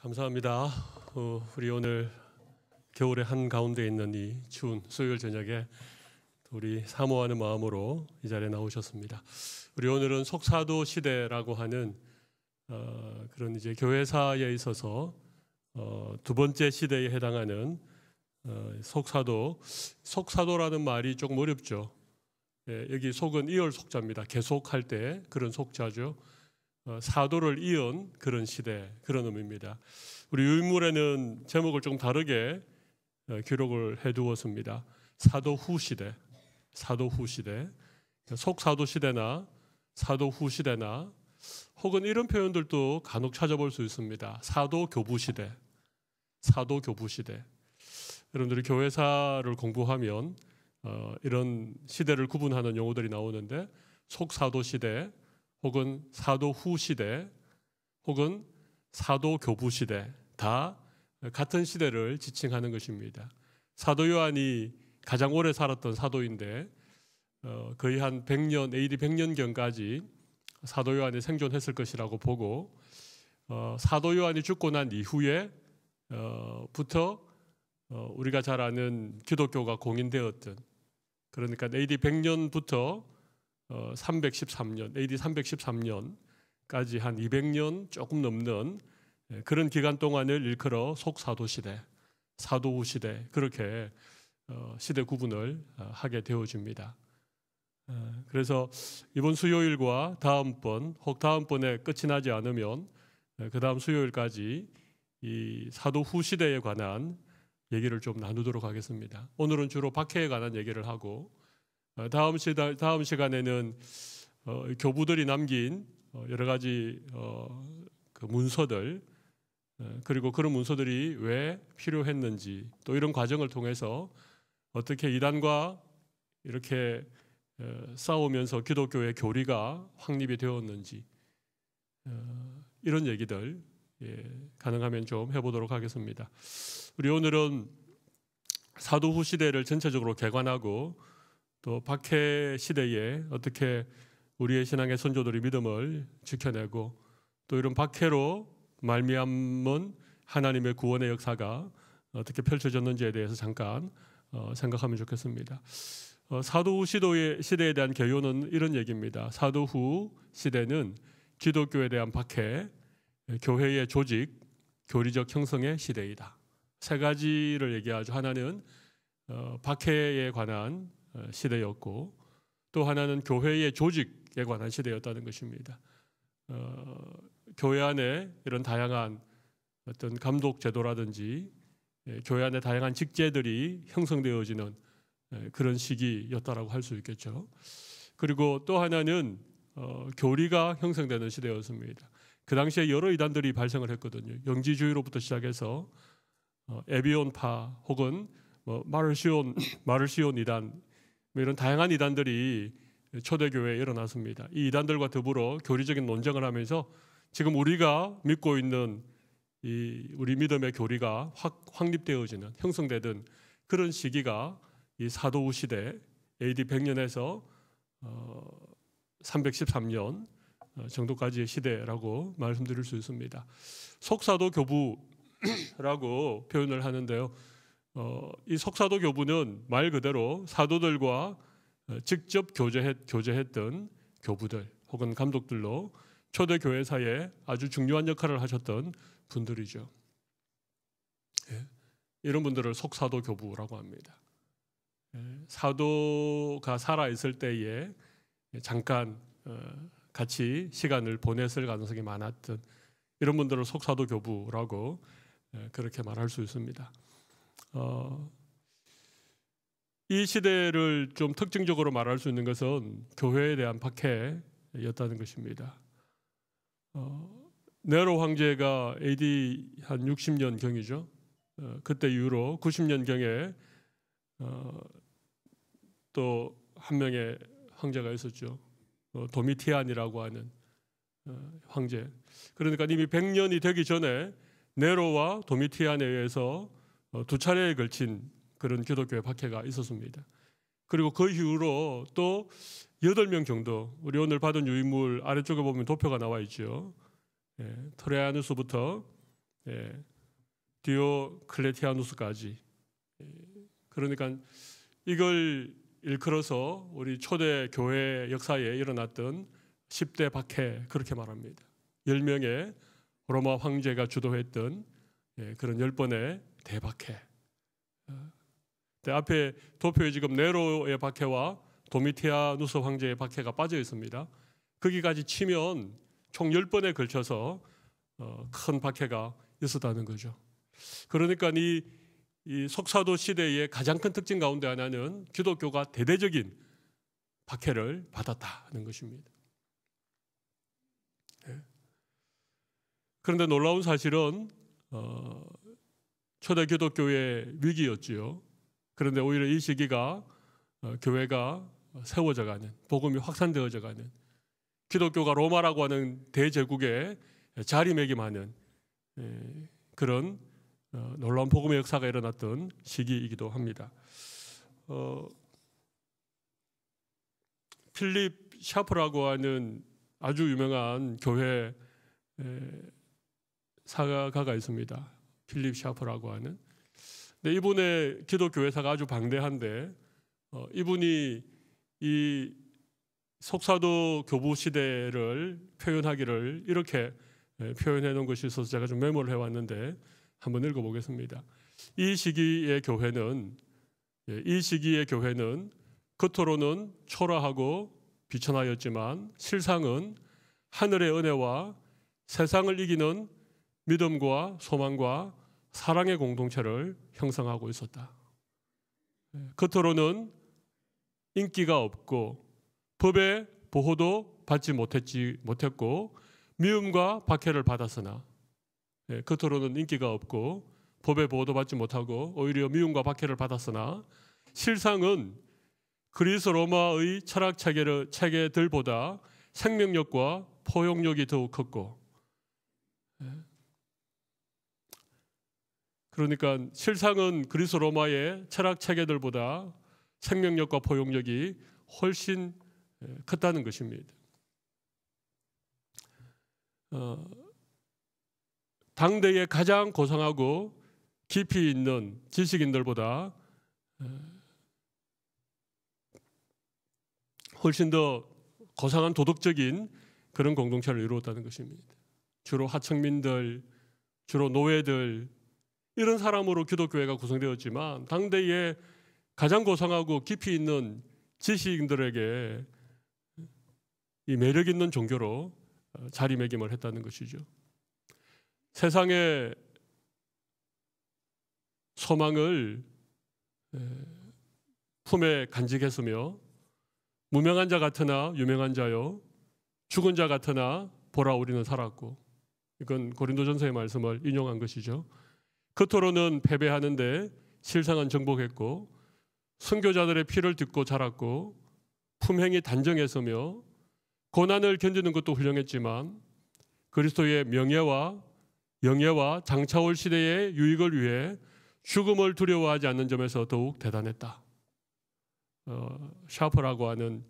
감사합니다. 우리 오늘 겨울의 한가운데 있는 이 추운 수요일 저녁에 우리 사모하는 마음으로 이 자리에 나오셨습니다. 우리 오늘은 속사도 시대라고 하는 그런 이제 교회사에 있어서 두 번째 시대에 해당하는 속사도라는 말이 조금 어렵죠. 여기 속은 이을 속자입니다. 계속할 때 그런 속자죠. 사도를 이은 그런 시대, 그런 의미입니다. 우리 유인물에는 제목을 조금 다르게 기록을 해두었습니다. 사도 후 시대, 사도 후 시대, 속사도 시대나 사도 후 시대나 혹은 이런 표현들도 간혹 찾아볼 수 있습니다. 사도 교부 시대, 사도 교부 시대. 여러분들이 교회사를 공부하면 이런 시대를 구분하는 용어들이 나오는데 속사도 시대, 혹은 사도 후 시대, 혹은 사도 교부 시대, 다 같은 시대를 지칭하는 것입니다. 사도 요한이 가장 오래 살았던 사도인데 거의 한 100년, AD 100년경까지 사도 요한이 생존했을 것이라고 보고 사도 요한이 죽고 난 이후에 부터 우리가 잘 아는 기독교가 공인되었던, 그러니까 AD 100년부터 313년, AD 313년까지 한 200년 조금 넘는 그런 기간 동안을 일컬어 속사도시대, 사도 후 시대, 그렇게 시대 구분을 하게 되어집니다. 그래서 이번 수요일과 다음번, 혹 다음번에 끝이 나지 않으면 그 다음 수요일까지 이 사도 후 시대에 관한 얘기를 좀 나누도록 하겠습니다. 오늘은 주로 박해에 관한 얘기를 하고 다음 시간에는 교부들이 남긴 여러 가지 그 문서들, 그리고 그런 문서들이 왜 필요했는지, 또 이런 과정을 통해서 어떻게 이단과 이렇게 싸우면서 기독교의 교리가 확립이 되었는지, 이런 얘기들 가능하면 좀 해보도록 하겠습니다. 우리 오늘은 사도 후 시대를 전체적으로 개관하고 또 박해 시대에 어떻게 우리의 신앙의 선조들이 믿음을 지켜내고 또 이런 박해로 말미암은 하나님의 구원의 역사가 어떻게 펼쳐졌는지에 대해서 잠깐 생각하면 좋겠습니다. 사도 후 시대에 대한 개요는 이런 얘기입니다. 사도 후 시대는 기독교에 대한 박해, 교회의 조직, 교리적 형성의 시대이다. 세 가지를 얘기하죠. 하나는 박해에 관한 시대였고, 또 하나는 교회의 조직에 관한 시대였다는 것입니다. 교회 안에 이런 다양한 어떤 감독 제도라든지 교회 안에 다양한 직제들이 형성되어지는 그런 시기였다라고 할 수 있겠죠. 그리고 또 하나는 교리가 형성되는 시대였습니다. 그 당시에 여러 이단들이 발생을 했거든요. 영지주의로부터 시작해서 에비온파 혹은 마르시온 이단, 이런 다양한 이단들이 초대교회에 일어났습니다. 이 이단들과 더불어 교리적인 논쟁을 하면서 지금 우리가 믿고 있는 우리 믿음의 교리가 확립되어지는, 형성되던 그런 시기가 이 사도 후 시대, AD 100년에서 313년 정도까지의 시대라고 말씀드릴 수 있습니다. 속사도 교부라고 표현을 하는데요. 이 속사도 교부는 말 그대로 사도들과 직접 교제했던 교부들 혹은 감독들로 초대 교회사에 아주 중요한 역할을 하셨던 분들이죠. 이런 분들을 속사도 교부라고 합니다. 사도가 살아 있을 때에 잠깐 같이 시간을 보냈을 가능성이 많았던 이런 분들을 속사도 교부라고 그렇게 말할 수 있습니다. 이 시대를 좀 특징적으로 말할 수 있는 것은 교회에 대한 박해였다는 것입니다. 네로 황제가 AD 한 60년 경이죠. 그때 이후로 90년 경에 또 한 명의 황제가 있었죠. 도미티안이라고 하는 황제. 그러니까 이미 100년이 되기 전에 네로와 도미티안에 의해서 두 차례에 걸친 그런 기독교의 박해가 있었습니다. 그리고 그 이후로 또 8명 정도, 우리 오늘 받은 유인물 아래쪽에 보면 도표가 나와 있죠. 트레아누스부터 디오클레티아누스까지. 그러니까 이걸 일컬어서 우리 초대 교회 역사에 일어났던 10대 박해 그렇게 말합니다. 10명의 로마 황제가 주도했던 그런 10번의 대박해. 앞에 도표에 지금 네로의 박해와 도미티아누스 황제의 박해가 빠져 있습니다. 거기까지 치면 총 10번에 걸쳐서 큰 박해가 있었다는 거죠. 그러니까 이 속사도 시대의 가장 큰 특징 가운데 하나는 기독교가 대대적인 박해를 받았다는 것입니다. 그런데 놀라운 사실은 초대 기독교의 위기였지요. 그런데 오히려 이 시기가 교회가 세워져가는, 복음이 확산되어져가는, 기독교가 로마라고 하는 대제국에 자리매김하는 그런 놀라운 복음의 역사가 일어났던 시기이기도 합니다. 필립 샤프라고 하는 아주 유명한 교회 사가가 있습니다. 필립 샤프라고 하는. 근데 이분의 기독교회사가 아주 방대한데 이분이 이 속사도 교부 시대를 표현하기를 이렇게 표현해 놓은 것이 있어서 제가 좀 메모를 해왔는데 한번 읽어보겠습니다. 이 시기의 교회는 겉으로는 초라하고 비천하였지만 실상은 하늘의 은혜와 세상을 이기는 믿음과 소망과 사랑의 공동체를 형성하고 있었다. 겉으로는 인기가 없고 법의 보호도 받지 못했고 미움과 박해를 받았으나 겉으로는 인기가 없고 법의 보호도 받지 못하고 오히려 미움과 박해를 받았으나 실상은 그리스 로마의 철학 체계들보다 생명력과 포용력이 더욱 컸고, 그러니까 실상은 그리스 로마의 철학 체계들보다 생명력과 포용력이 훨씬 컸다는 것입니다. 당대의 가장 고상하고 깊이 있는 지식인들보다 훨씬 더 고상한 도덕적인 그런 공동체를 이루었다는 것입니다. 주로 하층민들, 주로 노예들, 이런 사람으로 기독교회가 구성되었지만 당대의 가장 고상하고 깊이 있는 지식인들에게 이 매력 있는 종교로 자리매김을 했다는 것이죠. 세상의 소망을 품에 간직했으며 무명한 자 같으나 유명한 자요 죽은 자 같으나 보라 우리는 살았고, 이건 고린도전서의 말씀을 인용한 것이죠. 겉으로는 패배하는데 실상은 정복했고 선교자들의 피를 듣고 자랐고 품행이 단정했으며 고난을 견디는 것도 훌륭했지만 그리스도의 명예와 영예와 장차올 시대의 유익을 위해 죽음을 두려워하지 않는 점에서 더욱 대단했다. 샤프라고 하는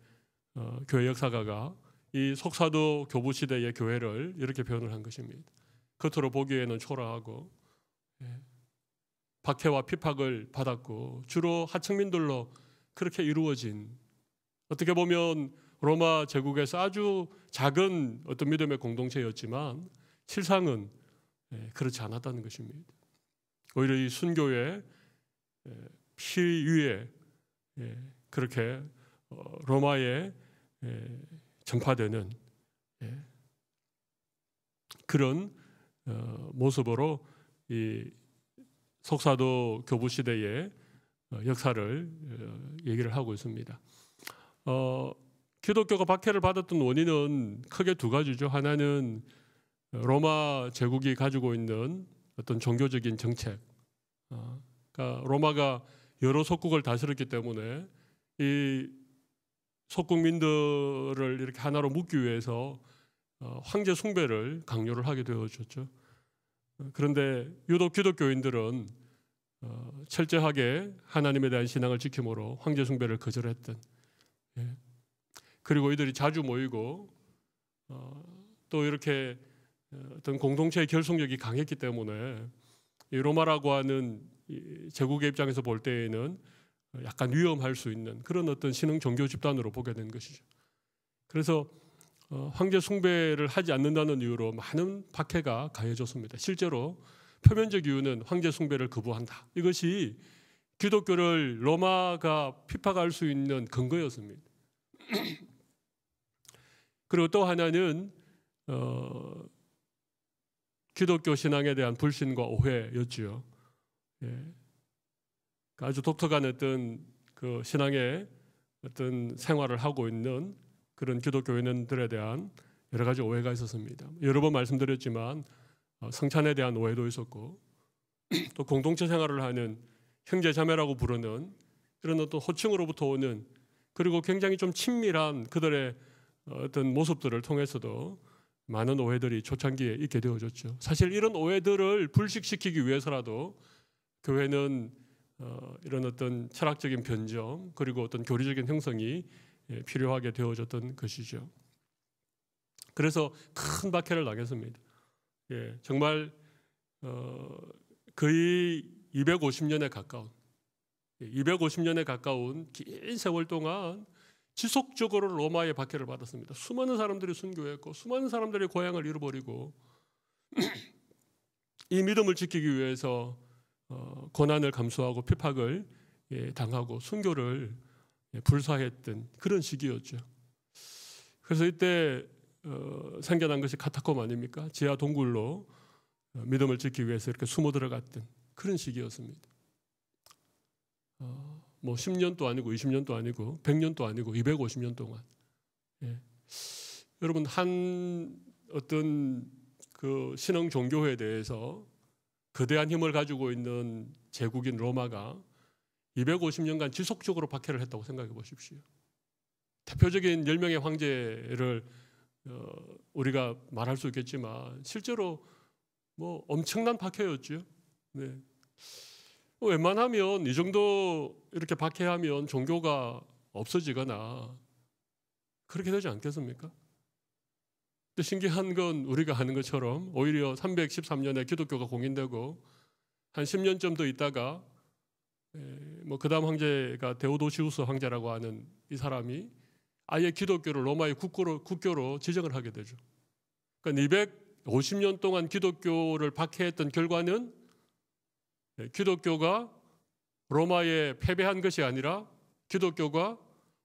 교회 역사가가 이 속사도 교부 시대의 교회를 이렇게 표현을 한 것입니다. 겉으로 보기에는 초라하고 박해와 핍박을 받았고 주로 하층민들로 그렇게 이루어진, 어떻게 보면 로마 제국에서 아주 작은 어떤 믿음의 공동체였지만 실상은 그렇지 않았다는 것입니다. 오히려 이 순교의 피 위에 그렇게 로마에 전파되는 그런 모습으로 이 속사도 교부 시대의 역사를 얘기를 하고 있습니다. 기독교가 박해를 받았던 원인은 크게 두 가지죠. 하나는 로마 제국이 가지고 있는 어떤 종교적인 정책, 그러니까 로마가 여러 속국을 다스렸기 때문에 이 속국민들을 이렇게 하나로 묶기 위해서 황제 숭배를 강요를 하게 되어졌죠. 그런데 유독 기독교인들은 철저하게 하나님에 대한 신앙을 지킴으로 황제 숭배를 거절했던, 그리고 이들이 자주 모이고 또 이렇게 어떤 공동체의 결속력이 강했기 때문에 이 로마라고 하는 제국의 입장에서 볼 때에는 약간 위험할 수 있는 그런 어떤 신흥 종교 집단으로 보게 된 것이죠. 그래서 황제 숭배를 하지 않는다는 이유로 많은 박해가 가해졌습니다. 실제로 표면적 이유는 황제 숭배를 거부한다. 이것이 기독교를 로마가 핍박할 수 있는 근거였습니다. 그리고 또 하나는 기독교 신앙에 대한 불신과 오해였지요. 예. 아주 독특한 어떤 그 신앙의 어떤 생활을 하고 있는 그런 기독교인들에 대한 여러 가지 오해가 있었습니다. 여러 번 말씀드렸지만 성찬에 대한 오해도 있었고 또 공동체 생활을 하는 형제 자매라고 부르는 그런 어떤 호칭으로부터 오는 그리고 굉장히 좀 친밀한 그들의 어떤 모습들을 통해서도 많은 오해들이 초창기에 있게 되어졌죠. 사실 이런 오해들을 불식시키기 위해서라도 교회는 이런 어떤 철학적인 변정 그리고 어떤 교리적인 형성이 필요하게 되어졌던 것이죠. 그래서 큰 박해를 당했습니다. 예, 정말 거의 250년에 가까운 긴 세월 동안 지속적으로 로마의 박해를 받았습니다. 수많은 사람들이 순교했고 수많은 사람들이 고향을 잃어버리고 이 믿음을 지키기 위해서 고난을 감수하고 핍박을 당하고 순교를 불사했던 그런 시기였죠. 그래서 이때 생겨난 것이 카타콤 아닙니까? 지하 동굴로 믿음을 지키기 위해서 이렇게 숨어 들어갔던 그런 시기였습니다. 뭐 10년도 아니고 20년도 아니고 100년도 아니고 250년 동안. 예. 여러분 한 어떤 그 신흥 종교회에 대해서 거대한 힘을 가지고 있는 제국인 로마가 250년간 지속적으로 박해를 했다고 생각해 보십시오. 대표적인 10명의 황제를 우리가 말할 수 있겠지만 실제로 뭐 엄청난 박해였죠. 네. 웬만하면 이 정도 이렇게 박해하면 종교가 없어지거나 그렇게 되지 않겠습니까? 근데 신기한 건 우리가 아는 것처럼 오히려 313년에 기독교가 공인되고 한 10년쯤 더 있다가 뭐 그다음 황제가 데오도시우스 황제라고 하는 이 사람이 아예 기독교를 로마의 국교로 지정을 하게 되죠. 그러니까 250년 동안 기독교를 박해했던 결과는 기독교가 로마에 패배한 것이 아니라 기독교가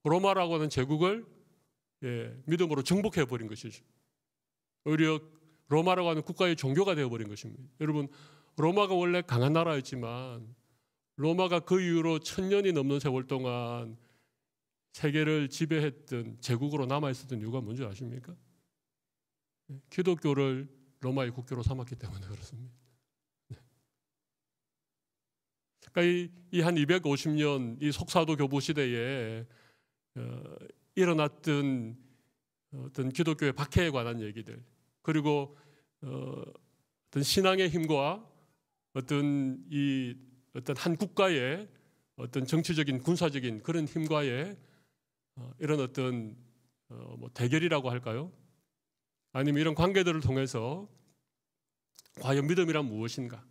로마라고 하는 제국을 믿음으로 정복해 버린 것이죠. 오히려 로마라고 하는 국가의 종교가 되어버린 것입니다. 여러분 로마가 원래 강한 나라였지만 로마가 그 이후로 1000년이 넘는 세월 동안 세계를 지배했던 제국으로 남아있었던 이유가 뭔지 아십니까? 기독교를 로마의 국교로 삼았기 때문에 그렇습니다. 그러니까 이 한 250년 이 속사도 교부 시대에 일어났던 어떤 기독교의 박해에 관한 얘기들 그리고 어떤 신앙의 힘과 어떤 한 국가의 어떤 정치적인 군사적인 그런 힘과의 이런 어떤 뭐 대결이라고 할까요? 아니면 이런 관계들을 통해서 과연 믿음이란 무엇인가?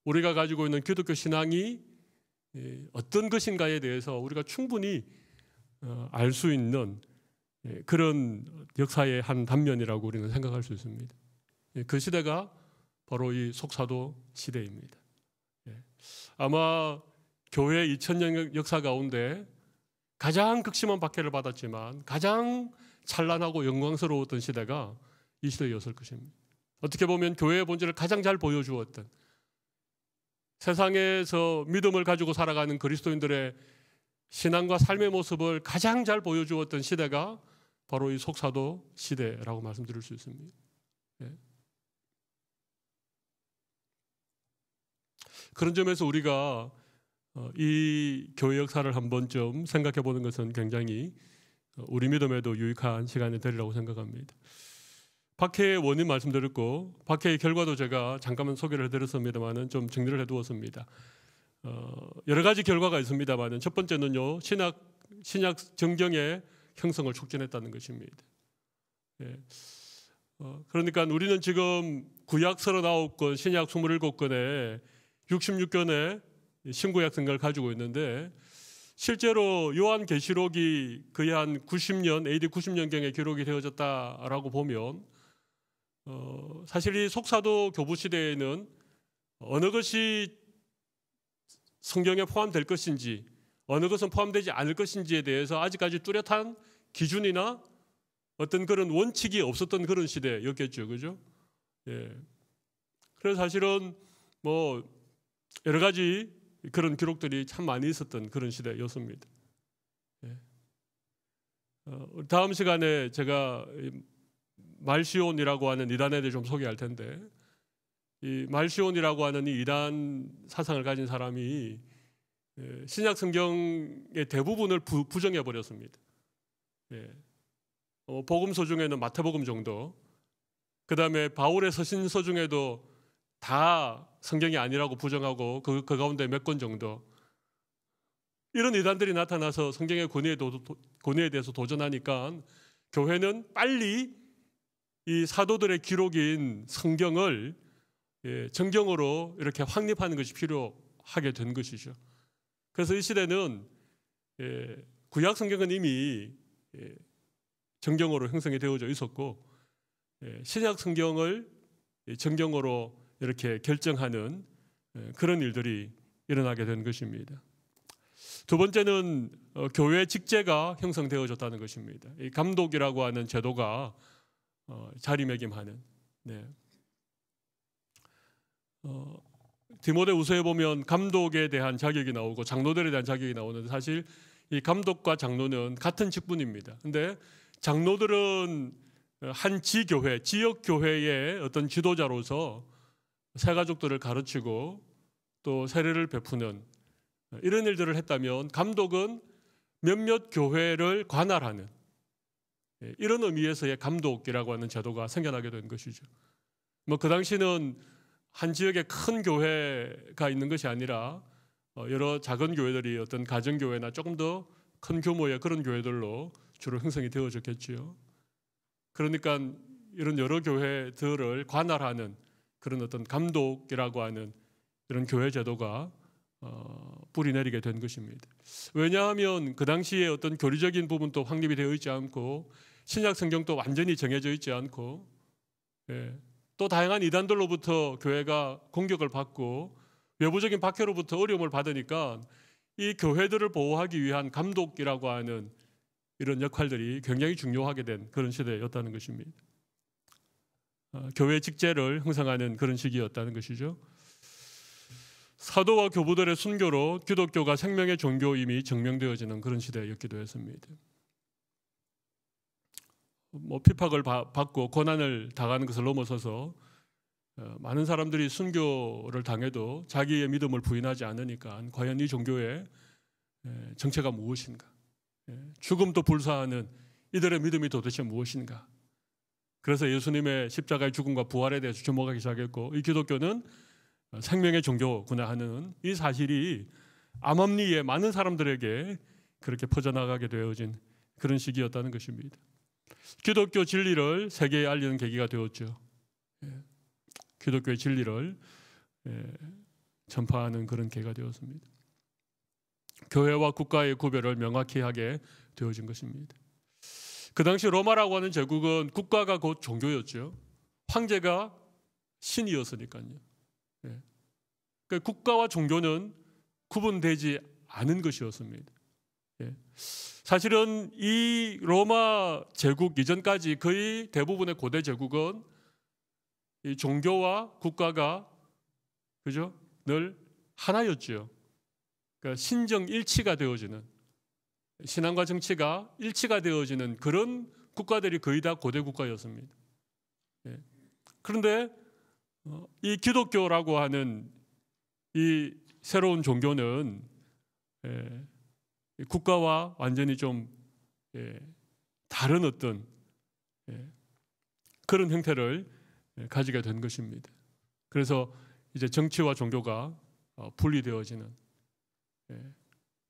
우리가 가지고 있는 기독교 신앙이 어떤 것인가에 대해서 우리가 충분히 알 수 있는 그런 역사의 한 단면이라고 우리는 생각할 수 있습니다. 그 시대가 바로 이 속사도 시대입니다. 아마 교회 2000년 역사 가운데 가장 극심한 박해를 받았지만 가장 찬란하고 영광스러웠던 시대가 이 시대였을 것입니다. 어떻게 보면 교회의 본질을 가장 잘 보여주었던 세상에서 믿음을 가지고 살아가는 그리스도인들의 신앙과 삶의 모습을 가장 잘 보여주었던 시대가 바로 이 속사도 시대라고 말씀드릴 수 있습니다. 그런 점에서 우리가 이 교회 역사를 한 번쯤 생각해 보는 것은 굉장히 우리 믿음에도 유익한 시간이 되리라고 생각합니다. 박해의 원인 말씀드렸고 박해의 결과도 제가 잠깐만 소개를 해드렸습니다만은 좀 정리를 해두었습니다. 여러 가지 결과가 있습니다만은 첫 번째는요 신약 정경의 형성을 촉진했다는 것입니다. 그러니까 우리는 지금 구약 39권, 신약 27권에 66권의 신구약 성경을 가지고 있는데, 실제로 요한계시록이 거의 한 90년, AD 90년경에 기록이 되어졌다라고 보면 사실 이 속사도 교부 시대에는 어느 것이 성경에 포함될 것인지, 어느 것은 포함되지 않을 것인지에 대해서 아직까지 뚜렷한 기준이나 어떤 그런 원칙이 없었던 그런 시대였겠죠, 그죠? 예. 그래서 사실은 뭐 여러 가지 그런 기록들이 참 많이 있었던 그런 시대였습니다. 예. 다음 시간에 제가 말시온이라고 하는 이단에 대해 좀 소개할 텐데, 이 말시온이라고 하는 이 이단 사상을 가진 사람이 신약 성경의 대부분을 부정해 버렸습니다. 예. 복음서 중에는 마태복음 정도, 그 다음에 바울의 서신서 중에도 다 성경이 아니라고 부정하고 그 가운데 몇 권 정도, 이런 이단들이 나타나서 성경의 권위에 대해서 도전하니까 교회는 빨리 이 사도들의 기록인 성경을 정경으로 이렇게 확립하는 것이 필요하게 된 것이죠. 그래서 이 시대는 구약 성경은 이미 정경으로 형성이 되어져 있었고, 신약 성경을 정경으로 이렇게 결정하는 그런 일들이 일어나게 된 것입니다. 두 번째는 교회 직제가 형성되어졌다는 것입니다. 이 감독이라고 하는 제도가 자리매김하는. 디모데후서에 보면 감독에 대한 자격이 나오고 장로들에 대한 자격이 나오는데, 사실 이 감독과 장로는 같은 직분입니다. 근데 장로들은 한 지교회, 지역교회의 어떤 지도자로서 새가족들을 가르치고 또 세례를 베푸는 이런 일들을 했다면, 감독은 몇몇 교회를 관할하는 이런 의미에서의 감독이라고 하는 제도가 생겨나게 된 것이죠. 뭐 그 당시는 한 지역에 큰 교회가 있는 것이 아니라 여러 작은 교회들이 어떤 가정교회나 조금 더 큰 규모의 그런 교회들로 주로 형성이 되어졌겠지요. 그러니까 이런 여러 교회들을 관할하는 그런 어떤 감독이라고 하는 이런 교회 제도가 뿌리 내리게 된 것입니다. 왜냐하면 그 당시에 어떤 교리적인 부분도 확립이 되어 있지 않고, 신약 성경도 완전히 정해져 있지 않고, 또 다양한 이단들로부터 교회가 공격을 받고 외부적인 박해로부터 어려움을 받으니까 이 교회들을 보호하기 위한 감독이라고 하는 이런 역할들이 굉장히 중요하게 된 그런 시대였다는 것입니다. 교회 직제를 형성하는 그런 시기였다는 것이죠. 사도와 교부들의 순교로 기독교가 생명의 종교임이 증명되어지는 그런 시대였기도 했습니다. 뭐 피박을 받고 고난을 당하는 것을 넘어서서 많은 사람들이 순교를 당해도 자기의 믿음을 부인하지 않으니까, 과연 이 종교의 정체가 무엇인가, 죽음도 불사하는 이들의 믿음이 도대체 무엇인가. 그래서 예수님의 십자가의 죽음과 부활에 대해서 주목하기 시작했고, 이 기독교는 생명의 종교구나 하는 이 사실이 암암리에 많은 사람들에게 그렇게 퍼져나가게 되어진 그런 시기였다는 것입니다. 기독교 진리를 세계에 알리는 계기가 되었죠. 기독교의 진리를 전파하는 그런 계기가 되었습니다. 교회와 국가의 구별을 명확히 하게 되어진 것입니다. 그 당시 로마라고 하는 제국은 국가가 곧 종교였죠. 황제가 신이었으니까요. 그러니까 국가와 종교는 구분되지 않은 것이었습니다. 사실은 이 로마 제국 이전까지 거의 대부분의 고대 제국은 이 종교와 국가가 그죠? 늘 하나였죠. 그러니까 신정 일치가 되어지는, 신앙과 정치가 일치가 되어지는 그런 국가들이 거의 다 고대 국가였습니다. 그런데 이 기독교라고 하는 이 새로운 종교는 국가와 완전히 좀 다른 어떤 그런 형태를 가지게 된 것입니다. 그래서 이제 정치와 종교가 분리되어지는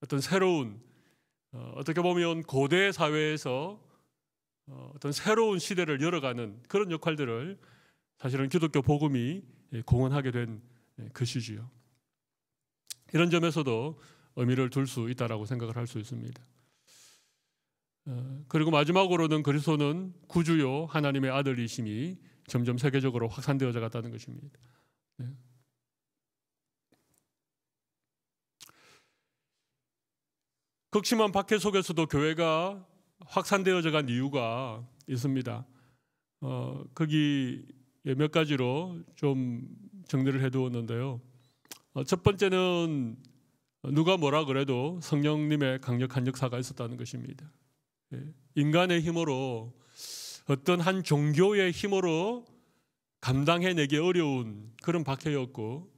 어떤 새로운, 어떻게 보면 고대 사회에서 어떤 새로운 시대를 열어가는 그런 역할들을 사실은 기독교 복음이 공헌하게 된 것이지요. 이런 점에서도 의미를 둘 수 있다라고 생각을 할 수 있습니다. 그리고 마지막으로는 그리스도는 구주요 하나님의 아들이심이 점점 세계적으로 확산되어져 갔다는 것입니다. 극심한 박해 속에서도 교회가 확산되어져 간 이유가 있습니다. 거기 몇 가지로 좀 정리를 해두었는데요. 첫 번째는 누가 뭐라 그래도 성령님의 강력한 역사가 있었다는 것입니다. 인간의 힘으로 어떤 한 종교의 힘으로 감당해내기 어려운 그런 박해였고,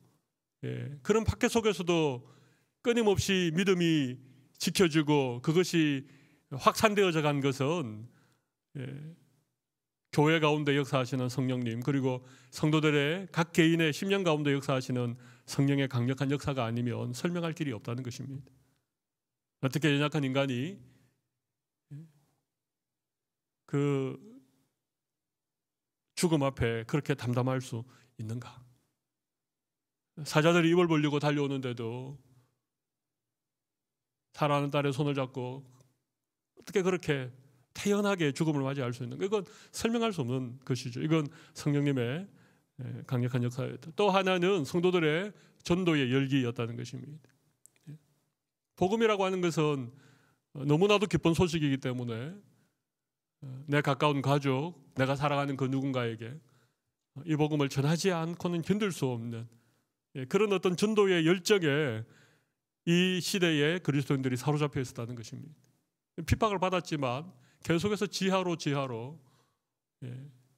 그런 박해 속에서도 끊임없이 믿음이 지켜지고 그것이 확산되어져 간 것은 교회 가운데 역사하시는 성령님, 그리고 성도들의 각 개인의 심령 가운데 역사하시는 성령의 강력한 역사가 아니면 설명할 길이 없다는 것입니다. 어떻게 연약한 인간이 그 죽음 앞에 그렇게 담담할 수 있는가? 사자들이 입을 벌리고 달려오는데도 사랑하는 딸의 손을 잡고 어떻게 그렇게 태연하게 죽음을 맞이할 수 있는가? 이건 설명할 수 없는 것이죠. 이건 성령님의 강력한 역사였다. 또 하나는 성도들의 전도의 열기였다는 것입니다. 복음이라고 하는 것은 너무나도 기쁜 소식이기 때문에 내 가까운 가족, 내가 살아가는 그 누군가에게 이 복음을 전하지 않고는 견딜 수 없는 그런 어떤 전도의 열정에 이 시대에 그리스도인들이 사로잡혀 있었다는 것입니다. 핍박을 받았지만 계속해서 지하로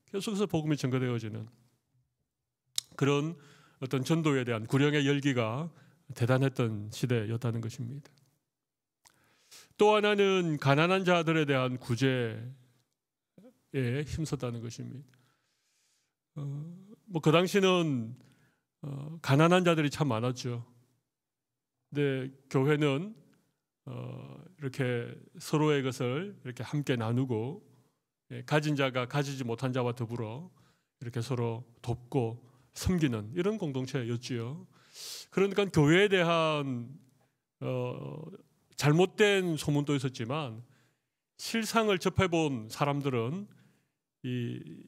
계속해서 복음이 전거되어지는 그런 어떤 전도에 대한 구령의 열기가 대단했던 시대였다는 것입니다. 또 하나는 가난한 자들에 대한 구제에 힘썼다는 것입니다. 그 당시는 가난한 자들이 참 많았죠. 근데 교회는 이렇게 서로의 것을 이렇게 함께 나누고 가진 자가 가지지 못한 자와 더불어 이렇게 서로 돕고 섬기는 이런 공동체였지요. 그러니까 교회에 대한 잘못된 소문도 있었지만 실상을 접해본 사람들은 이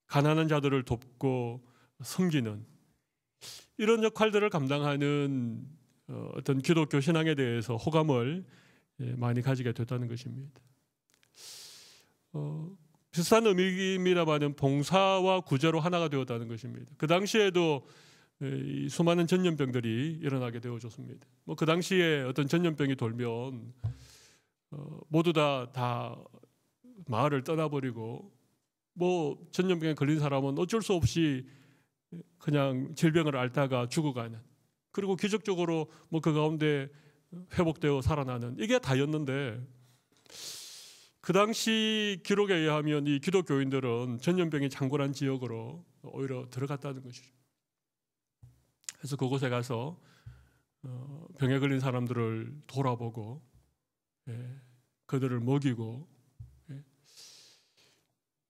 가난한 자들을 돕고 섬기는 이런 역할들을 감당하는 어떤 기독교 신앙에 대해서 호감을 많이 가지게 됐다는 것입니다. 비슷한 의미입니다만 봉사와 구제로 하나가 되었다는 것입니다. 그 당시에도 수많은 전염병들이 일어나게 되어졌습니다. 그 당시에 어떤 전염병이 돌면 모두 다 마을을 떠나버리고 전염병에 걸린 사람은 어쩔 수 없이 그냥 질병을 앓다가 죽어가는, 그리고 기적적으로 그 가운데 회복되어 살아나는, 이게 다였는데 그 당시 기록에 의하면 이 기독교인들은 전염병이 창궐한 지역으로 오히려 들어갔다는 것이죠. 그래서 그곳에 가서 병에 걸린 사람들을 돌아보고 그들을 먹이고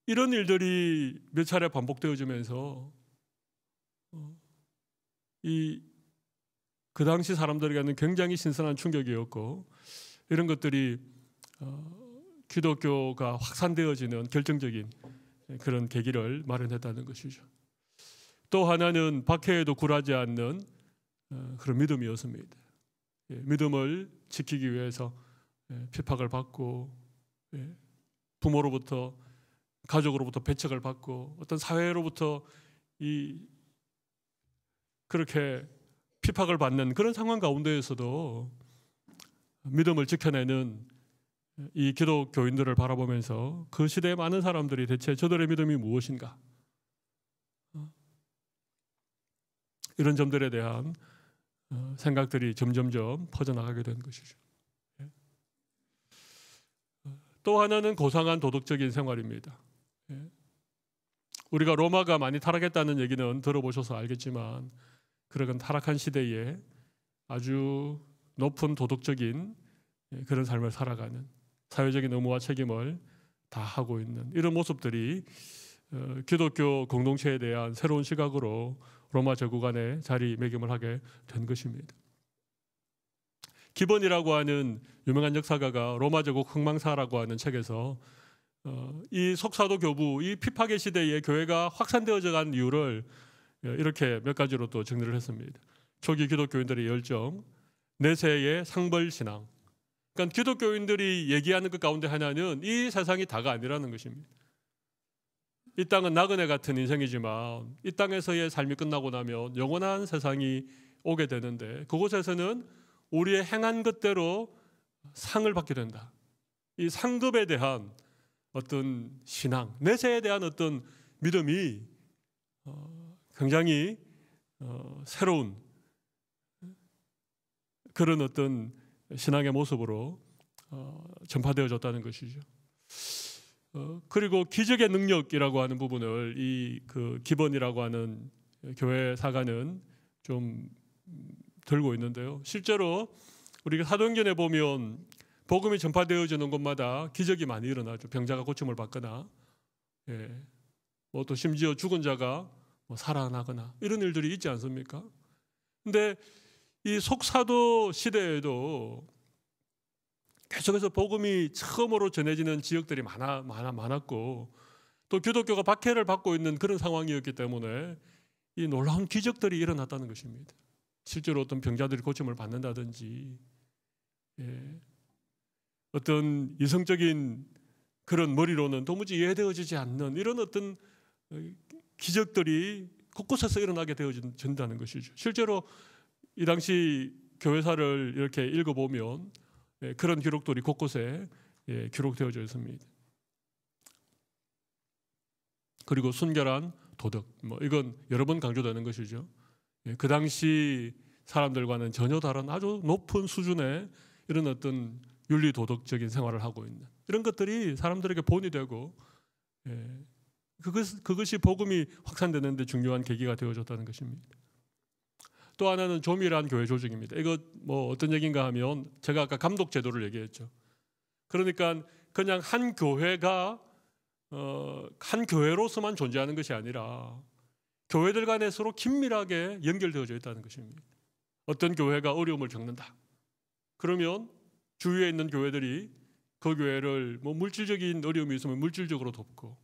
이런 일들이 몇 차례 반복되어지면서 그 당시 사람들에게는 굉장히 신선한 충격이었고, 이런 것들이 기독교가 확산되어지는 결정적인 그런 계기를 마련했다는 것이죠. 또 하나는 박해에도 굴하지 않는 그런 믿음이었습니다. 믿음을 지키기 위해서 핍박을 받고 부모로부터, 가족으로부터 배척을 받고 어떤 사회로부터 그렇게 핍박을 받는 그런 상황 가운데에서도 믿음을 지켜내는 이 기독교인들을 바라보면서 그 시대의 많은 사람들이 대체 저들의 믿음이 무엇인가, 이런 점들에 대한 생각들이 점점점 퍼져나가게 된 것이죠. 또 하나는 고상한 도덕적인 생활입니다. 우리가 로마가 많이 타락했다는 얘기는 들어보셔서 알겠지만, 그런 타락한 시대에 아주 높은 도덕적인 그런 삶을 살아가는, 사회적인 의무와 책임을 다 하고 있는 이런 모습들이 기독교 공동체에 대한 새로운 시각으로 로마 제국 안에 자리매김을 하게 된 것입니다. 기본이라고 하는 유명한 역사가가 로마 제국 흥망사라고 하는 책에서 이 속사도 교부, 이 피파계 시대에 교회가 확산되어져 간 이유를 이렇게 몇 가지로 또 정리를 했습니다. 초기 기독교인들의 열정, 내세의 상벌신앙. 그러니까 기독교인들이 얘기하는 것 가운데 하나는 이 세상이 다가 아니라는 것입니다. 이 땅은 나그네 같은 인생이지만 이 땅에서의 삶이 끝나고 나면 영원한 세상이 오게 되는데 그곳에서는 우리의 행한 것대로 상을 받게 된다. 이 상급에 대한 어떤 신앙, 내세에 대한 어떤 믿음이 굉장히 새로운 그런 어떤 신앙의 모습으로 전파되어졌다는 것이죠. 그리고 기적의 능력이라고 하는 부분을 이 그 기본이라고 하는 교회 사가는 좀 들고 있는데요. 실제로 우리가 사도행전에 보면 복음이 전파되어지는 곳마다 기적이 많이 일어나죠. 병자가 고침을 받거나, 뭐 또 심지어 죽은 자가 뭐 살아나거나 이런 일들이 있지 않습니까? 근데 이 속사도 시대에도 계속해서 복음이 처음으로 전해지는 지역들이 많았고 또 기독교가 박해를 받고 있는 그런 상황이었기 때문에 이 놀라운 기적들이 일어났다는 것입니다. 실제로 어떤 병자들이 고침을 받는다든지 어떤 이성적인 그런 머리로는 도무지 이해되어지지 않는 이런 어떤 기적들이 곳곳에서 일어나게 되어진다는 것이죠. 실제로 이 당시 교회사를 이렇게 읽어보면 그런 기록들이 곳곳에 기록되어져 있습니다. 그리고 순결한 도덕, 뭐 이건 여러 번 강조되는 것이죠. 그 당시 사람들과는 전혀 다른 아주 높은 수준의 이런 어떤 윤리 도덕적인 생활을 하고 있는 이런 것들이 사람들에게 본이 되고 그것이 복음이 확산되는 데 중요한 계기가 되어졌다는 것입니다. 또 하나는 조밀한 교회 조직입니다. 이거 뭐 어떤 얘기인가 하면 제가 아까 감독 제도를 얘기했죠. 그러니까 그냥 한 교회가 한 교회로서만 존재하는 것이 아니라 교회들 간에 서로 긴밀하게 연결되어져 있다는 것입니다. 어떤 교회가 어려움을 겪는다. 그러면 주위에 있는 교회들이 그 교회를 뭐 물질적인 어려움이 있으면 물질적으로 돕고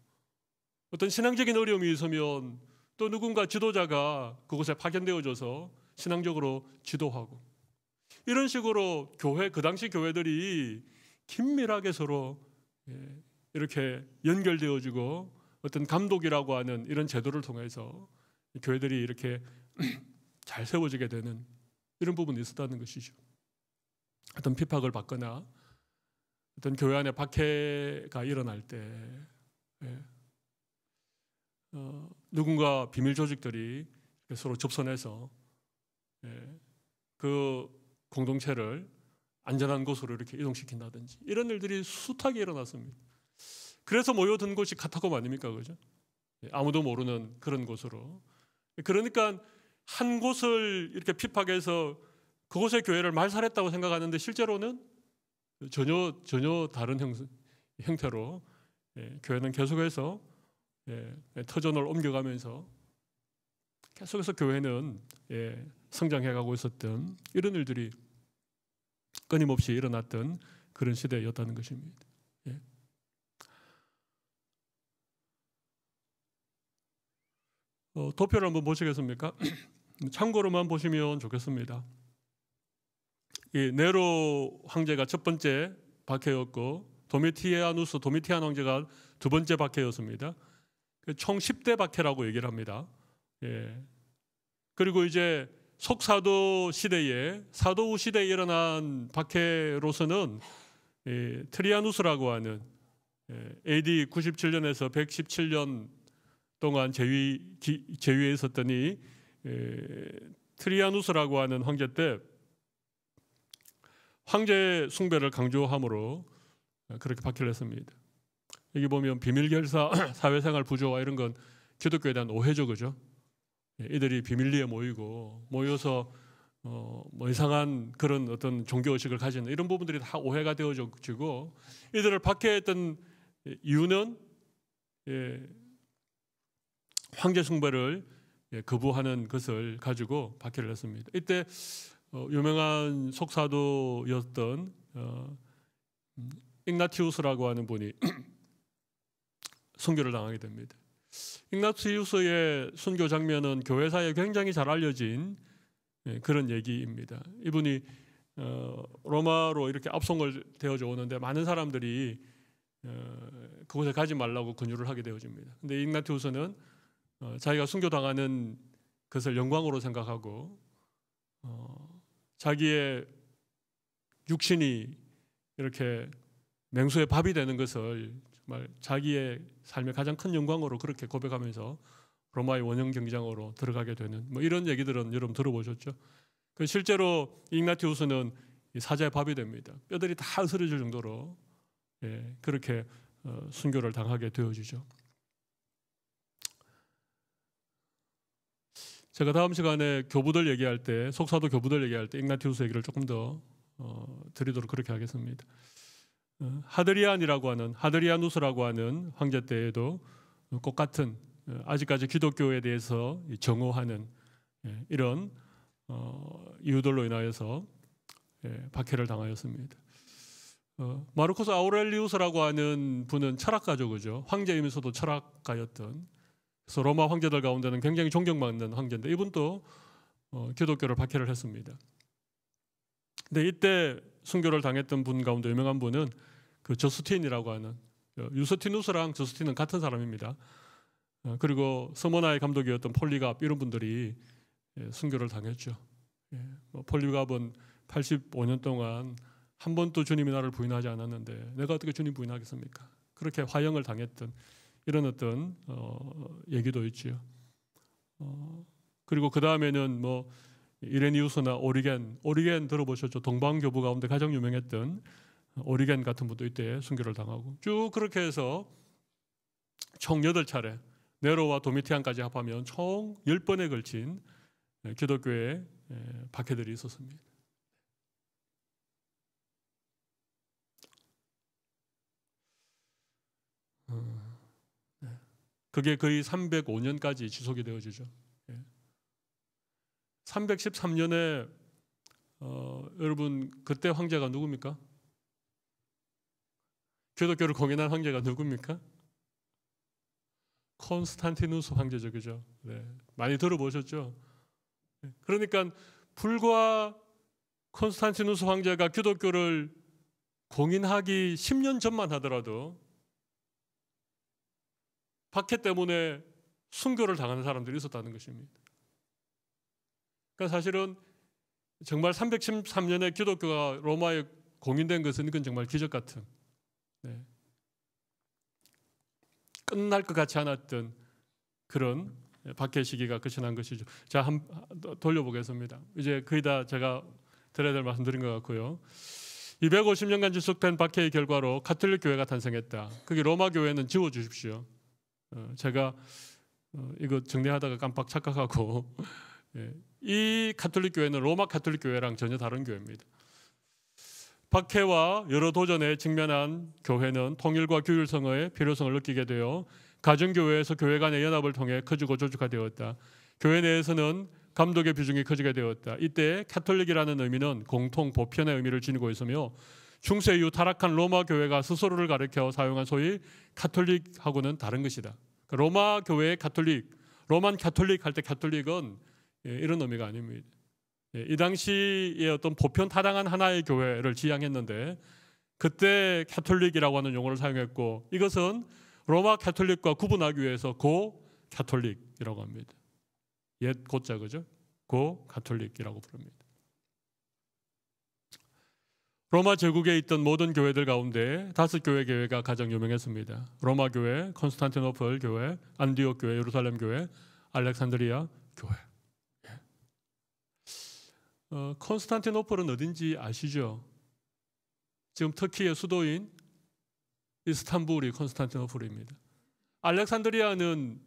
어떤 신앙적인 어려움이 있으면 또 누군가 지도자가 그곳에 파견되어져서 신앙적으로 지도하고 이런 식으로 교회 그 당시 교회들이 긴밀하게 서로 이렇게 연결되어지고 어떤 감독이라고 하는 이런 제도를 통해서 교회들이 이렇게 잘 세워지게 되는 이런 부분이 있었다는 것이죠. 어떤 핍박을 받거나 어떤 교회 안에 박해가 일어날 때 누군가 비밀 조직들이 서로 접선해서 그 공동체를 안전한 곳으로 이렇게 이동시킨다든지 이런 일들이 숱하게 일어났습니다. 그래서 모여든 곳이 카타콤 아닙니까, 그죠? 아무도 모르는 그런 곳으로. 그러니까 한 곳을 이렇게 핍박해서 그곳의 교회를 말살했다고 생각하는데 실제로는 전혀 다른 형태로 교회는 계속해서 터전을 옮겨가면서 계속해서 교회는 성장해가고 있었던 이런 일들이 끊임없이 일어났던 그런 시대였다는 것입니다. 도표를 한번 보시겠습니까? 참고로만 보시면 좋겠습니다. 이 네로 황제가 첫 번째 박해였고 도미티안 황제가 두 번째 박해였습니다. 총 10대 박해라고 얘기를 합니다. 그리고 이제 속사도 시대에 사도 시대에 일어난 박해로서는 트리아누스라고 하는 AD 97년에서 117년 동안 제위에 있었더니 트리아누스라고 하는 황제 때 황제 숭배를 강조함으로 그렇게 박해를 했습니다. 여기 보면 비밀결사, 사회생활 부조화 이런 건 기독교에 대한 오해죠, 그죠? 이들이 비밀리에 모여서 뭐 이상한 그런 어떤 종교의식을 가지는 이런 부분들이 다 오해가 되어지고 이들을 박해했던 이유는 황제 숭배를 거부하는 것을 가지고 박해를 했습니다. 이때 유명한 속사도였던 ig나티우스라고 하는 분이 순교를 당하게 됩니다. ig나티우스의 순교 장면은 교회사에 굉장히 잘 알려진 그런 얘기입니다. 이분이 로마로 이렇게 압송을 되어져 오는데 많은 사람들이 그곳에 가지 말라고 권유를 하게 되어집니다. 근데 ig나티우스는 자기가 순교당하는 것을 영광으로 생각하고 자기의 육신이 이렇게 맹수의 밥이 되는 것을 정말 자기의 삶의 가장 큰 영광으로 그렇게 고백하면서 로마의 원형 경기장으로 들어가게 되는 뭐 이런 얘기들은 여러분 들어보셨죠? 실제로 ig나티우스는 사자의 밥이 됩니다. 뼈들이 다 으스러질 정도로 그렇게 순교를 당하게 되어지죠. 제가 다음 시간에 교부들 얘기할 때, 속사도 교부들 얘기할 때 ig나티우스 얘기를 조금 더 드리도록 그렇게 하겠습니다. 하드리아누스라고 하는 황제 때에도 똑같은 아직까지 기독교에 대해서 정오하는 이런 이유들로 인하여서 박해를 당하였습니다. 마르코스 아우렐리우스라고 하는 분은 철학가죠, 황제이면서도 철학가였던. 그래서 로마 황제들 가운데는 굉장히 존경받는 황제인데 이분도 기독교를 박해를 했습니다. 근데 이때 순교를 당했던 분 가운데 유명한 분은 그 저스틴이라고 하는, 유스티누스랑 저스틴은 같은 사람입니다. 그리고 서머나의 감독이었던 폴리갑 이런 분들이 순교를 당했죠. 폴리갑은 85년 동안 한 번도 주님이 나를 부인하지 않았는데 내가 어떻게 주님 부인하겠습니까? 그렇게 화형을 당했던 이런 어떤 얘기도 있지요. 그리고 그 다음에는 뭐 이레니우스나 오리겐 들어보셨죠? 동방교부 가운데 가장 유명했던 오리겐 같은 분도 이때 순교를 당하고 쭉 그렇게 해서 총 8차례 네로와 도미티안까지 합하면 총 10번에 걸친 기독교의 박해들이 있었습니다. 그게 거의 305년까지 지속이 되어지죠. 313년에 여러분 그때 황제가 누굽니까? 기독교를 공인한 황제가 누굽니까? 콘스탄티누스 황제죠, 그죠? 네, 많이 들어보셨죠? 그러니까 불과 콘스탄티누스 황제가 기독교를 공인하기 10년 전만 하더라도 박해 때문에 순교를 당하는 사람들이 있었다는 것입니다. 그러니까 사실은 정말 313년에 기독교가 로마에 공인된 것은 이건 정말 기적 같은, 끝날 것 같지 않았던 그런 박해 시기가 끝이 난 것이죠. 자, 한번 돌려보겠습니다. 이제 거의 다 제가 드려야 될 말씀 드린 것 같고요. 250년간 지속된 박해의 결과로 가톨릭 교회가 탄생했다. 그게 로마 교회는 지워주십시오. 제가 이거 정리하다가 깜빡 착각하고 이 가톨릭 교회는 로마 가톨릭 교회랑 전혀 다른 교회입니다. 박해와 여러 도전에 직면한 교회는 통일과 규율성의 필요성을 느끼게 되어 가정교회에서 교회 간의 연합을 통해 커지고 조직화되었다. 교회 내에서는 감독의 비중이 커지게 되었다. 이때 가톨릭이라는 의미는 공통, 보편의 의미를 지니고 있으며 중세 이후 타락한 로마 교회가 스스로를 가리켜 사용한 소위 가톨릭하고는 다른 것이다. 로마 교회의 가톨릭, 로만 가톨릭 할 때 가톨릭은 이런 의미가 아닙니다. 이 당시에 어떤 보편 타당한 하나의 교회를 지향했는데 그때 가톨릭이라고 하는 용어를 사용했고 이것은 로마 가톨릭과 구분하기 위해서 고 가톨릭이라고 합니다. 옛 고자 그죠? 고 가톨릭이라고 부릅니다. 로마 제국에 있던 모든 교회들 가운데 5교회 교회가 가장 유명했습니다. 로마 교회, 콘스탄티노플 교회, 안디옥 교회, 예루살렘 교회, 알렉산드리아 교회. 콘스탄티노플은 어딘지 아시죠? 지금 터키의 수도인 이스탄불이 콘스탄티노플입니다. 알렉산드리아는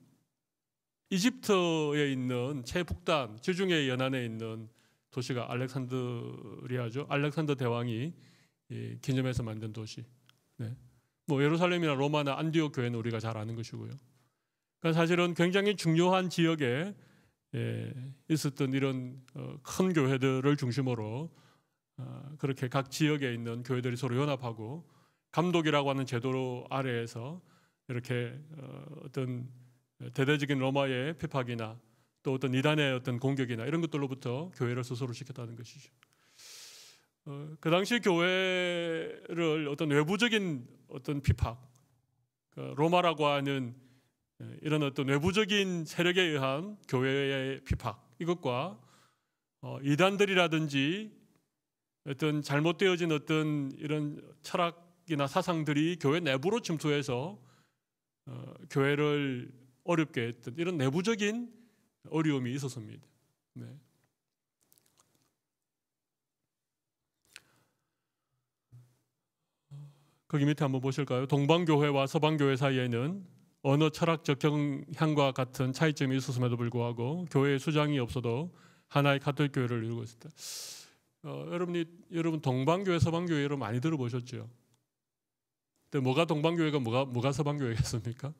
이집트에 있는 최북단, 지중해 연안에 있는 도시가 알렉산드리아죠. 알렉산더 대왕이 기념해서 만든 도시. 뭐 예루살렘이나 로마나 안디옥 교회는 우리가 잘 아는 것이고요. 그러니까 사실은 굉장히 중요한 지역에 있었던 이런 큰 교회들을 중심으로 그렇게 각 지역에 있는 교회들이 서로 연합하고 감독이라고 하는 제도 아래에서 이렇게 어떤 대대적인 로마의 핍박이나 또 어떤 이단의 어떤 공격이나 이런 것들로부터 교회를 스스로 지켰다는 것이죠. 그 당시 교회를 어떤 외부적인 어떤 핍박, 로마라고 하는 이런 어떤 외부적인 세력에 의한 교회의 핍박, 이것과 이단들이라든지 어떤 잘못되어진 어떤 이런 철학이나 사상들이 교회 내부로 침투해서 교회를 어렵게 했던 이런 내부적인 어려움이 있었습니다. 네. 거기 밑에 한번 보실까요? 동방교회와 서방교회 사이에는 언어 철학적 경향과 같은 차이점이 있었음에도 불구하고 교회의 수장이 없어도 하나의 가톨릭 교회를 이루고 있었다. 여러분 동방교회, 서방교회 여러분 많이 들어보셨죠? 근데 뭐가 동방교회가 뭐가 서방교회겠습니까?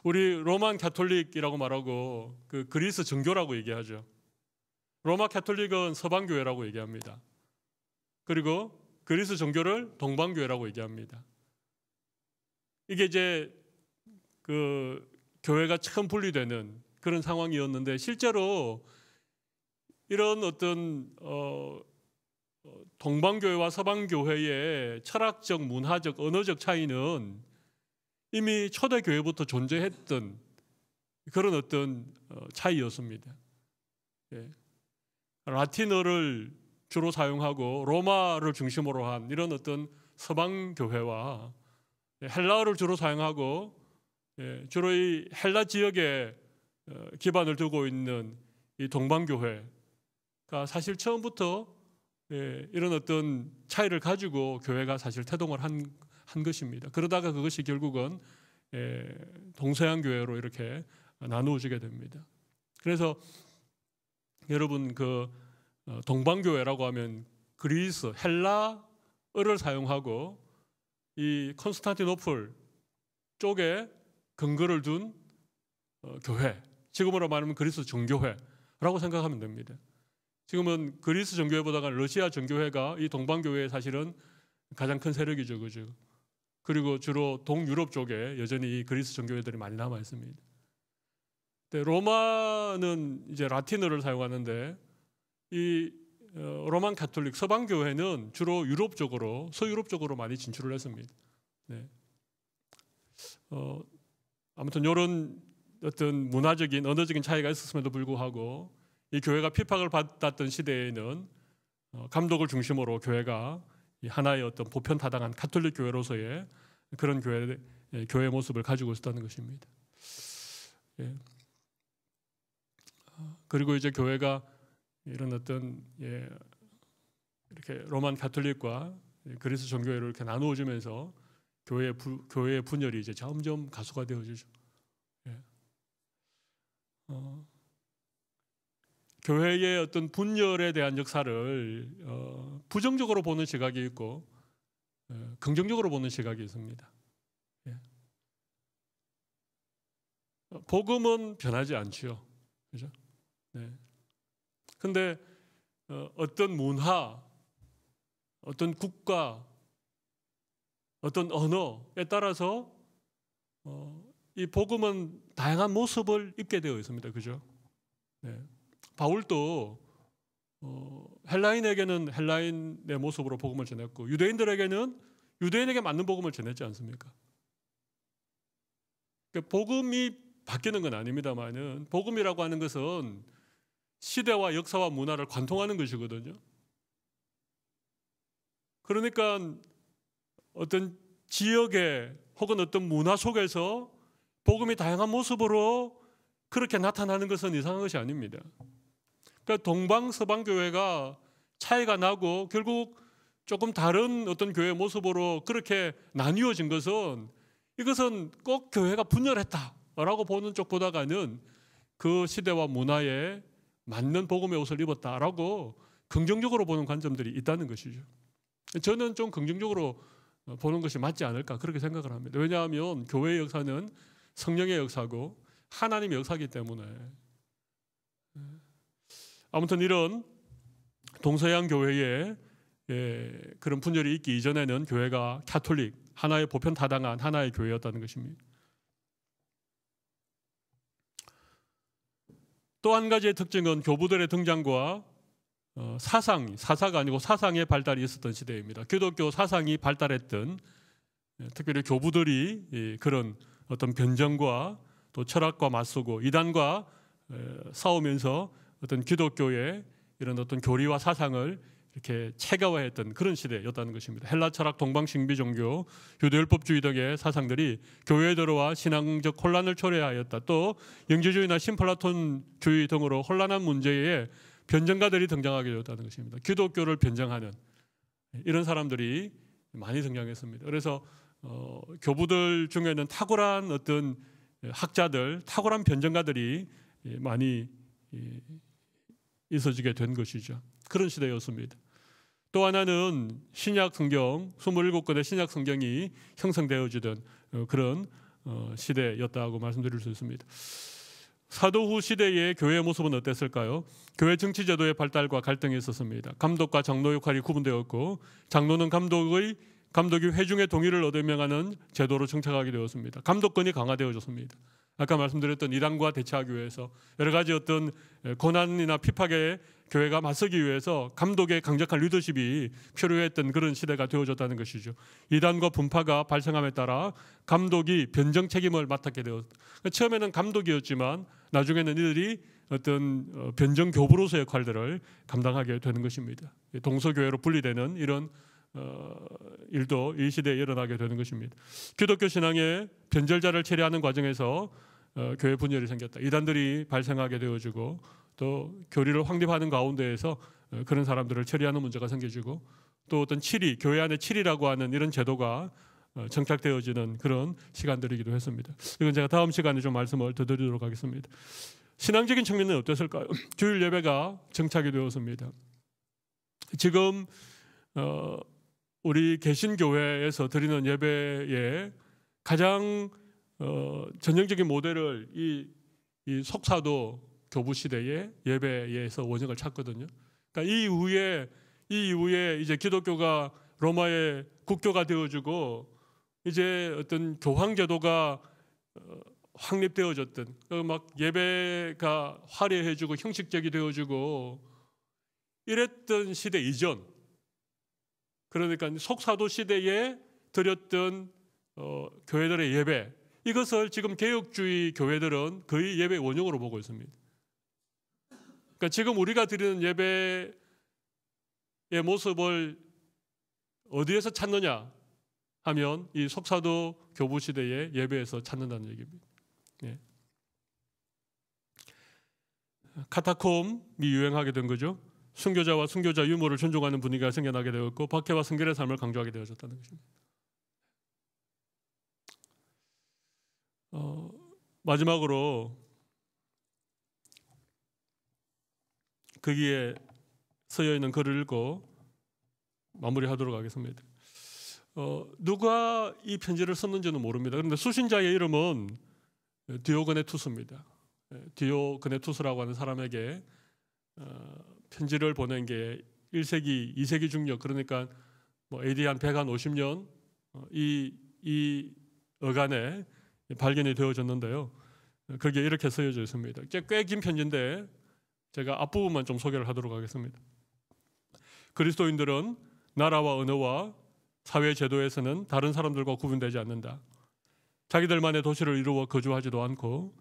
우리 로만 가톨릭이라고 말하고 그 그리스 정교라고 얘기하죠. 로마 가톨릭은 서방교회라고 얘기합니다. 그리고 그리스 정교를 동방교회라고 얘기합니다. 이게 이제 그 교회가 처음 분리되는 그런 상황이었는데 실제로 이런 어떤 동방교회와 서방교회의 철학적, 문화적, 언어적 차이는 이미 초대교회부터 존재했던 그런 어떤 차이였습니다. 예. 라틴어를 주로 사용하고 로마를 중심으로 한 이런 어떤 서방교회와 헬라어를 주로 사용하고 주로 이 헬라 지역에 기반을 두고 있는 이 동방교회가 사실 처음부터 이런 어떤 차이를 가지고 교회가 사실 태동을 한 것입니다. 그러다가 그것이 결국은 동서양 교회로 이렇게 나누어지게 됩니다. 그래서 여러분 그 동방교회라고 하면 그리스, 헬라어를 사용하고 이 콘스탄티노플 쪽에 근거를 둔 교회, 지금으로 말하면 그리스 정교회라고 생각하면 됩니다. 지금은 그리스 정교회보다가 러시아 정교회가 이 동방교회의 사실은 가장 큰 세력이죠, 그죠? 그리고 주로 동유럽 쪽에 여전히 이 그리스 정교회들이 많이 남아 있습니다. 로마는 이제 라틴어를 사용하는데 이 로만 가톨릭 서방 교회는 주로 유럽 쪽으로 서유럽 쪽으로 많이 진출을 했습니다. 네. 아무튼 이런 어떤 문화적인 언어적인 차이가 있었음에도 불구하고 이 교회가 핍박을 받았던 시대에는 감독을 중심으로 교회가 하나의 어떤 보편타당한 가톨릭 교회로서의 그런 교회 모습을 가지고 있었다는 것입니다. 예. 그리고 이제 교회가 이런 어떤 이렇게 로만 가톨릭과 그리스 정교회를 이렇게 나누어지면서 교회의 분열이 이제 점점 가수가 되어지죠. 예. 교회의 어떤 분열에 대한 역사를 부정적으로 보는 시각이 있고 긍정적으로 보는 시각이 있습니다. 예. 복음은 변하지 않지요, 그죠? 네. 근데 어떤 문화, 어떤 국가, 어떤 언어에 따라서 이 복음은 다양한 모습을 입게 되어 있습니다, 그죠? 네. 바울도 헬라인에게는 헬라인의 모습으로 복음을 전했고 유대인들에게는 유대인에게 맞는 복음을 전했지 않습니까? 그러니까 복음이 바뀌는 건 아닙니다만은 복음이라고 하는 것은 시대와 역사와 문화를 관통하는 것이거든요. 그러니까 어떤 지역에 혹은 어떤 문화 속에서 복음이 다양한 모습으로 그렇게 나타나는 것은 이상한 것이 아닙니다. 그러니까 동방 서방 교회가 차이가 나고 결국 조금 다른 어떤 교회 모습으로 그렇게 나뉘어진 것은 이것은 꼭 교회가 분열했다라고 보는 쪽보다는 그 시대와 문화에 맞는 복음의 옷을 입었다라고 긍정적으로 보는 관점들이 있다는 것이죠. 저는 좀 긍정적으로 보는 것이 맞지 않을까 그렇게 생각을 합니다. 왜냐하면 교회의 역사는 성령의 역사고 하나님의 역사이기 때문에. 아무튼 이런 동서양 교회에 그런 분열이 있기 이전에는 교회가 가톨릭, 하나의 보편타당한 하나의 교회였다는 것입니다. 또 한 가지의 특징은 교부들의 등장과 사사가 아니고 사상의 발달이 있었던 시대입니다. 기독교 사상이 발달했던, 특별히 교부들이 그런 어떤 변정과 또 철학과 맞서고 이단과 싸우면서 어떤 기독교의 이런 어떤 교리와 사상을 이렇게 체계화했던 그런 시대였다는 것입니다. 헬라 철학, 동방 신비 종교, 유대율법주의 등의 사상들이 교회에 들어와 신앙적 혼란을 초래하였다. 또 영지주의나 신플라톤주의 등으로 혼란한 문제에 변정가들이 등장하게 되었다는 것입니다. 기독교를 변정하는 이런 사람들이 많이 등장했습니다. 그래서 교부들 중에는 탁월한 어떤 학자들, 탁월한 변정가들이 많이 있어지게 된 것이죠. 그런 시대였습니다. 또 하나는 신약 성경, 27권의 신약 성경이 형성되어지던 그런 시대였다고 말씀드릴 수 있습니다. 사도 후 시대의 교회의 모습은 어땠을까요? 교회 정치 제도의 발달과 갈등이 있었습니다. 감독과 장로 역할이 구분되었고, 장로는 감독이 회중의 동의를 얻어 명하는 제도로 정착하게 되었습니다. 감독권이 강화되어졌습니다. 아까 말씀드렸던 이단과 대처하기 위해서 여러 가지 어떤 고난이나 핍박에 교회가 맞서기 위해서 감독의 강력한 리더십이 필요했던 그런 시대가 되어졌다는 것이죠. 이단과 분파가 발생함에 따라 감독이 변정 책임을 맡게 되었다. 처음에는 감독이었지만 나중에는 이들이 어떤 변정 교부로서의 역할들을 감당하게 되는 것입니다. 동서교회로 분리되는 이런 일도 이 시대에 일어나게 되는 것입니다. 기독교 신앙의 변절자를 처리하는 과정에서 교회 분열이 생겼다. 이단들이 발생하게 되어지고 또 교리를 확립하는 가운데에서 그런 사람들을 처리하는 문제가 생겨지고 또 어떤 치리, 교회 안에 치리라고 하는 이런 제도가 정착되어지는 그런 시간들이기도 했습니다. 이건 제가 다음 시간에 좀 말씀을 더 드리도록 하겠습니다. 신앙적인 측면은 어땠을까요? 주일 예배가 정착이 되었습니다. 지금 우리 개신교회에서 드리는 예배의 가장 전형적인 모델을 이 속사도 교부 시대의 예배에서 원형을 찾거든요. 그러니까 이 이후에 이제 기독교가 로마의 국교가 되어지고 이제 어떤 교황 제도가 확립되어졌던 막 예배가 화려해지고 형식적이 되어지고 이랬던 시대 이전, 그러니까 속사도 시대에 드렸던 교회들의 예배, 이것을 지금 개혁주의 교회들은 거의 예배 원형으로 보고 있습니다. 그러니까 지금 우리가 드리는 예배의 모습을 어디에서 찾느냐 하면 이 속사도 교부 시대의 예배에서 찾는다는 얘기입니다. 예. 카타콤이 유행하게 된 거죠. 순교자와 순교자 유무를 존중하는 분위기가 생겨나게 되었고 박해와 순결의 삶을 강조하게 되어졌다는 것입니다. 마지막으로 거기에 쓰여 있는 글을 읽고 마무리하도록 하겠습니다. 누가 이 편지를 썼는지는 모릅니다. 그런데 수신자의 이름은 디오그네투스입니다. 디오그네투스라고 하는 사람에게 편지를 보낸 게 1세기, 2세기 중력, 그러니까 뭐 AD 한 150년 이 어간에 발견이 되어졌는데요. 거기에 이렇게 쓰여져 있습니다. 꽤 긴 편지인데 제가 앞부분만 좀 소개를 하도록 하겠습니다. 그리스도인들은 나라와 언어와 사회 제도에서는 다른 사람들과 구분되지 않는다. 자기들만의 도시를 이루어 거주하지도 않고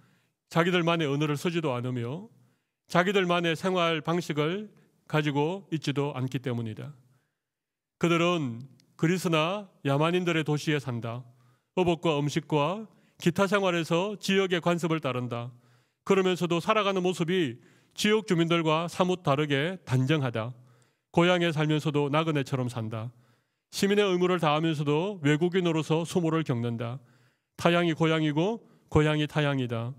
자기들만의 언어를 쓰지도 않으며 자기들만의 생활 방식을 가지고 있지도 않기 때문이다. 그들은 그리스나 야만인들의 도시에 산다. 어복과 음식과 기타 생활에서 지역의 관습을 따른다. 그러면서도 살아가는 모습이 지역 주민들과 사뭇 다르게 단정하다. 고향에 살면서도 나그네처럼 산다. 시민의 의무를 다하면서도 외국인으로서 수모를 겪는다. 타향이 고향이고 고향이 타향이다.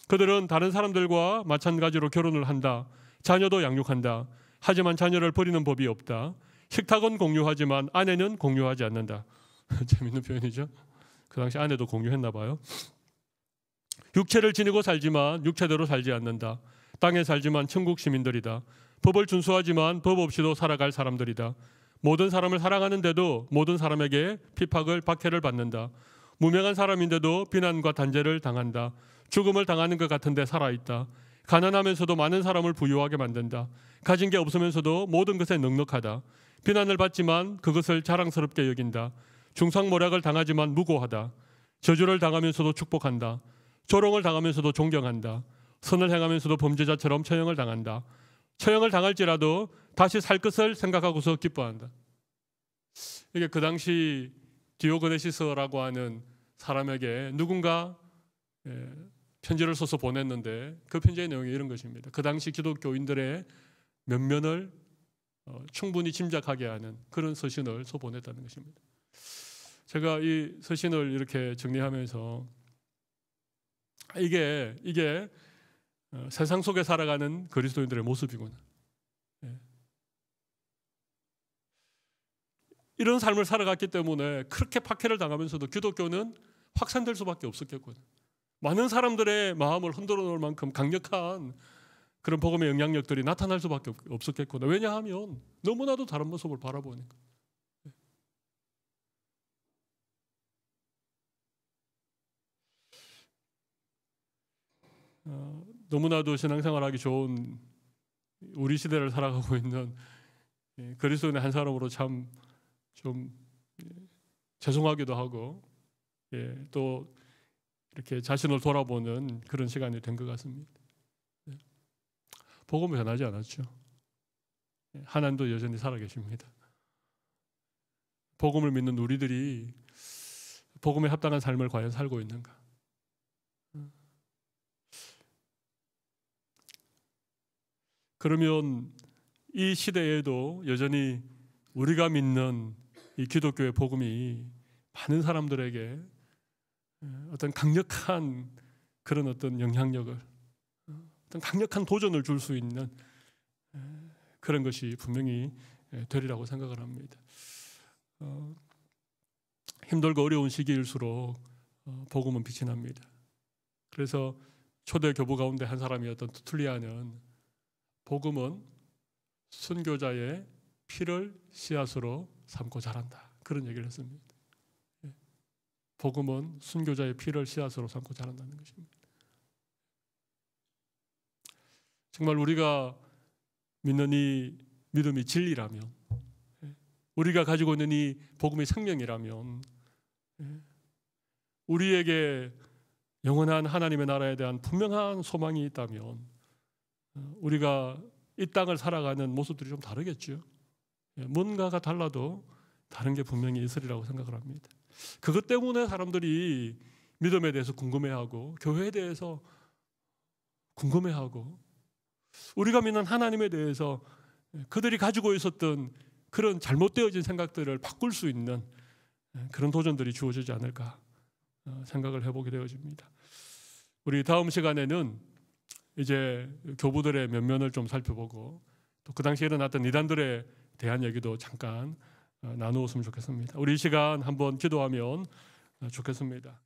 그들은 다른 사람들과 마찬가지로 결혼을 한다. 자녀도 양육한다. 하지만 자녀를 버리는 법이 없다. 식탁은 공유하지만 아내는 공유하지 않는다. 재밌는 표현이죠. 그 당시 아내도 공유했나 봐요. 육체를 지니고 살지만 육체대로 살지 않는다. 땅에 살지만 천국 시민들이다. 법을 준수하지만 법 없이도 살아갈 사람들이다. 모든 사람을 사랑하는데도 모든 사람에게 핍박을 박해를 받는다. 무명한 사람인데도 비난과 단죄를 당한다. 죽음을 당하는 것 같은데 살아있다. 가난하면서도 많은 사람을 부유하게 만든다. 가진 게 없으면서도 모든 것에 넉넉하다. 비난을 받지만 그것을 자랑스럽게 여긴다. 중상모략을 당하지만 무고하다. 저주를 당하면서도 축복한다. 조롱을 당하면서도 존경한다. 선을 행하면서도 범죄자처럼 처형을 당한다. 처형을 당할지라도 다시 살 것을 생각하고서 기뻐한다. 이게 그 당시 디오고네시스라고 하는 사람에게 누군가 편지를 써서 보냈는데 그 편지의 내용이 이런 것입니다. 그 당시 기독교인들의 면면을 충분히 짐작하게 하는 그런 서신을 써 보냈다는 것입니다. 제가 이 서신을 이렇게 정리하면서 이게 세상 속에 살아가는 그리스도인들의 모습이구나. 이런 삶을 살아갔기 때문에 그렇게 박해를 당하면서도 기독교는 확산될 수밖에 없었겠구나. 많은 사람들의 마음을 흔들어 놓을 만큼 강력한 그런 복음의 영향력들이 나타날 수밖에 없었겠구나. 왜냐하면 너무나도 다른 모습을 바라보니까. 너무나도 신앙생활하기 좋은 우리 시대를 살아가고 있는 그리스도인의 한 사람으로 참 좀 죄송하기도 하고 또 이렇게 자신을 돌아보는 그런 시간이 된 것 같습니다. 복음은 변하지 않았죠. 하나님도 여전히 살아계십니다. 복음을 믿는 우리들이 복음에 합당한 삶을 과연 살고 있는가? 그러면 이 시대에도 여전히 우리가 믿는 이 기독교의 복음이 많은 사람들에게 어떤 강력한 그런 어떤 영향력을, 어떤 강력한 도전을 줄 수 있는 그런 것이 분명히 되리라고 생각을 합니다. 힘들고 어려운 시기일수록 복음은 빛이 납니다. 그래서 초대 교부 가운데 한 사람이었던 투툴리아는 복음은 순교자의 피를 씨앗으로 삼고 자란다. 그런 얘기를 했습니다. 복음은 순교자의 피를 씨앗으로 삼고 자란다는 것입니다. 정말 우리가 믿는 이 믿음이 진리라면, 우리가 가지고 있는 이 복음의 생명이라면, 우리에게 영원한 하나님의 나라에 대한 분명한 소망이 있다면 우리가 이 땅을 살아가는 모습들이 좀 다르겠죠. 뭔가가 달라도 다른 게 분명히 있으리라고 생각을 합니다. 그것 때문에 사람들이 믿음에 대해서 궁금해하고 교회에 대해서 궁금해하고 우리가 믿는 하나님에 대해서 그들이 가지고 있었던 그런 잘못되어진 생각들을 바꿀 수 있는 그런 도전들이 주어지지 않을까 생각을 해보게 되어집니다. 우리 다음 시간에는 이제 교부들의 면면을 좀 살펴보고 또 그 당시에 일어났던 이단들에 대한 얘기도 잠깐 나누었으면 좋겠습니다. 우리 이 시간 한번 기도하면 좋겠습니다.